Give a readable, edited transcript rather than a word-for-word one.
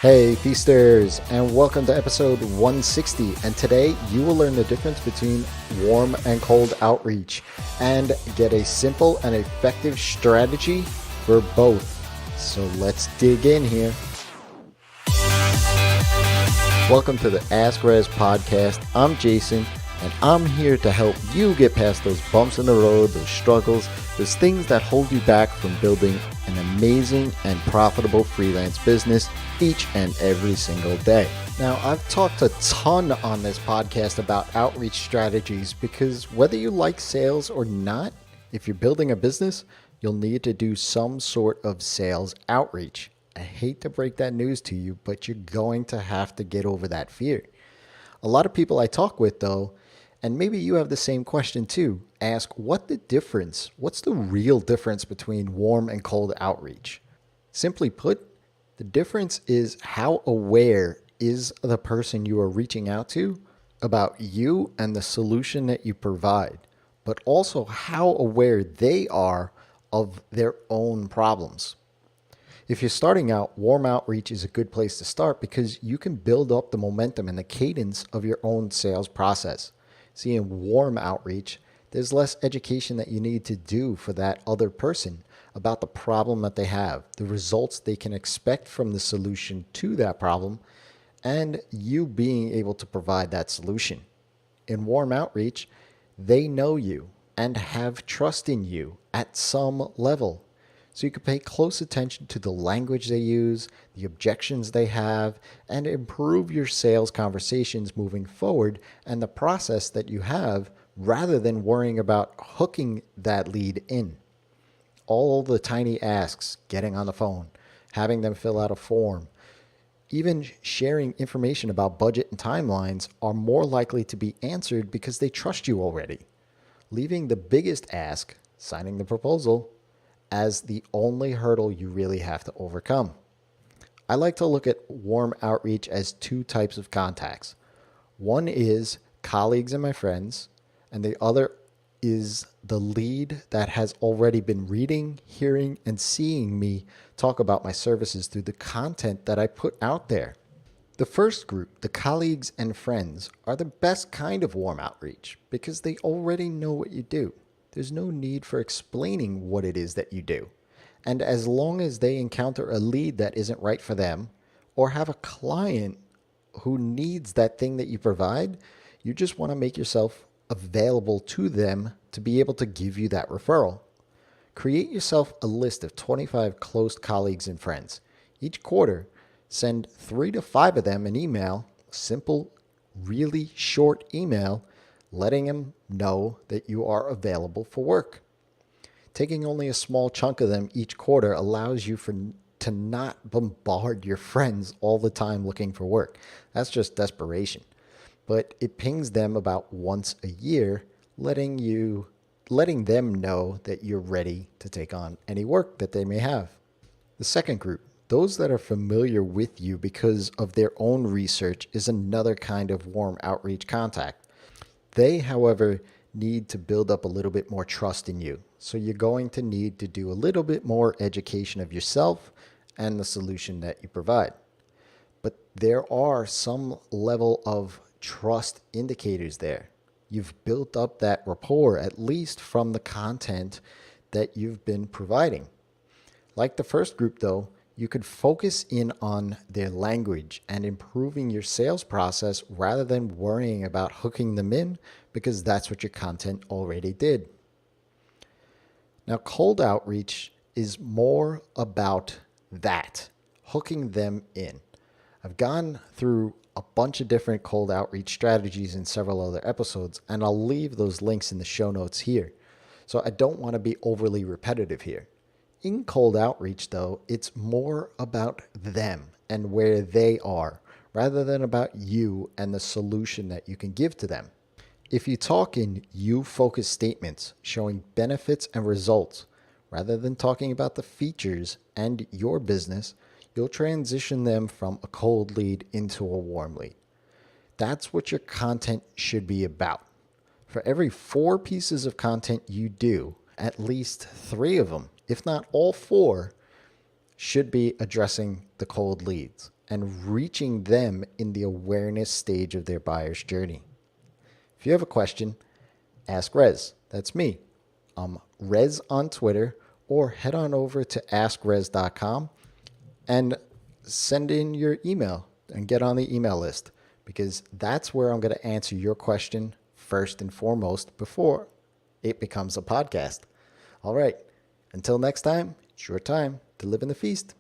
Hey feasters, and welcome to episode 160. And today you will learn the difference between warm and cold outreach and get a simple and effective strategy for both. So let's dig in here. Welcome to the Ask Rezzz podcast. I'm Jason, and I'm here to help you get past those bumps in the road, those struggles, those things that hold you back from building an amazing and profitable freelance business each and every single day. Now, I've talked a ton on this podcast about outreach strategies because whether you like sales or not, if you're building a business, you'll need to do some sort of sales outreach. I hate to break that news to you, but you're going to have to get over that fear. A lot of people I talk with, though, and maybe you have the same question too, ask what's the real difference between warm and cold outreach? Simply put, the difference is how aware is the person you are reaching out to about you and the solution that you provide, but also how aware they are of their own problems. If you're starting out, warm outreach is a good place to start because you can build up the momentum and the cadence of your own sales process. See, in warm outreach, there's less education that you need to do for that other person about the problem that they have, the results they can expect from the solution to that problem, and you being able to provide that solution. In warm outreach, they know you and have trust in you at some level. So you can pay close attention to the language they use, the objections they have, and improve your sales conversations moving forward and the process that you have rather than worrying about hooking that lead in. All the tiny asks, getting on the phone, having them fill out a form, even sharing information about budget and timelines are more likely to be answered because they trust you already. Leaving the biggest ask, signing the proposal, as the only hurdle you really have to overcome. I like to look at warm outreach as two types of contacts. One is colleagues and my friends, and the other is the lead that has already been reading, hearing, and seeing me talk about my services through the content that I put out there. The first group, the colleagues and friends, are the best kind of warm outreach because they already know what you do. There's no need for explaining what it is that you do. And as long as they encounter a lead that isn't right for them or have a client who needs that thing that you provide, you just want to make yourself available to them to be able to give you that referral. Create yourself a list of 25 close colleagues and friends. Each quarter, send 3 to 5 of them an email, simple, really short email, letting them know that you are available for work. Taking only a small chunk of them each quarter allows you to not bombard your friends all the time looking for work. That's just desperation. But it pings them about once a year, letting them know that you're ready to take on any work that they may have. The second group, those that are familiar with you because of their own research, is another kind of warm outreach contact. They, however, need to build up a little bit more trust in you. So you're going to need to do a little bit more education of yourself and the solution that you provide. But there are some level of trust indicators there. You've built up that rapport, at least from the content that you've been providing. Like the first group, though, you could focus in on their language and improving your sales process rather than worrying about hooking them in because that's what your content already did. Now, cold outreach is more about that, hooking them in. I've gone through a bunch of different cold outreach strategies in several other episodes, and I'll leave those links in the show notes here. So I don't want to be overly repetitive here. In cold outreach, though, it's more about them and where they are rather than about you and the solution that you can give to them. If you talk in you-focused statements showing benefits and results rather than talking about the features and your business, you'll transition them from a cold lead into a warm lead. That's what your content should be about. For every 4 pieces of content you do, at least 3 of them, if not all 4, should be addressing the cold leads. and reaching them in the awareness stage of their buyer's journey. If you have a question, ask Rezzz. That's me. I'm Rezzz on Twitter, or head on over to askrezzz.com and send in your email and get on the email list, because that's where I'm going to answer your question first and foremost before it becomes a podcast. All right. Until next time, it's your time to live in the feast.